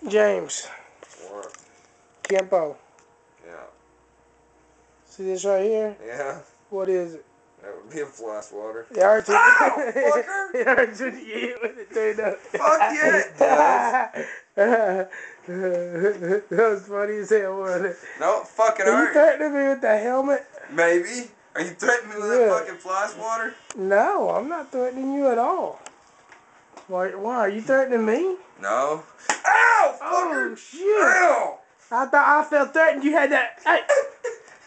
James. What? Campo. Yeah. See this right here? Yeah. What is it? That would be a flash water. It hurts when fucker! it hurts when you eat with it turned up. Fuck yeah, it does. That was funny as hell, wasn't it? No, it fucking Are you hurt. threatening me with the helmet? Maybe. Are you threatening me with that fucking flash water? No, I'm not threatening you at all. Why are you threatening me? No. Ow, fucker! Oh shit! Ow! I thought I felt threatened. You had that. Hey,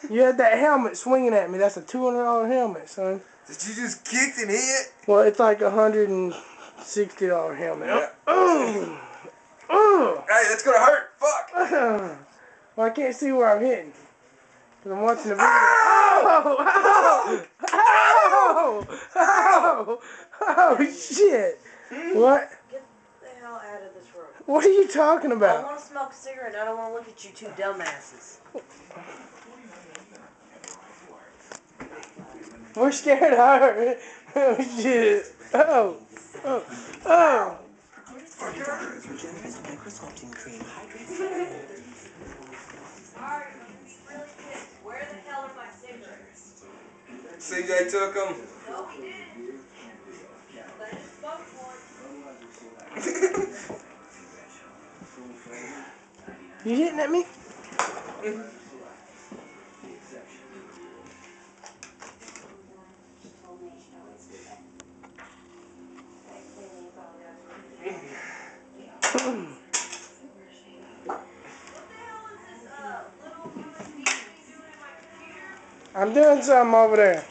you had that helmet swinging at me. That's a $200 helmet, son. Did you just kick and hit? Well, it's like a $160 helmet. Yeah. Oh. Hey, that's gonna hurt. Fuck. Well, I can't see where I'm hitting. Because I'm watching the video. Ow! Oh, shit. What? Get the hell out of this room. What are you talking I about? want to smoke a cigarette. I don't want to look at you two dumbasses. We're scared of her. Oh, shit. Oh. Where the hell are my cigarettes? CJ took them. No, he didn't. But I just smoked one. You hitting at me? I'm doing something over there.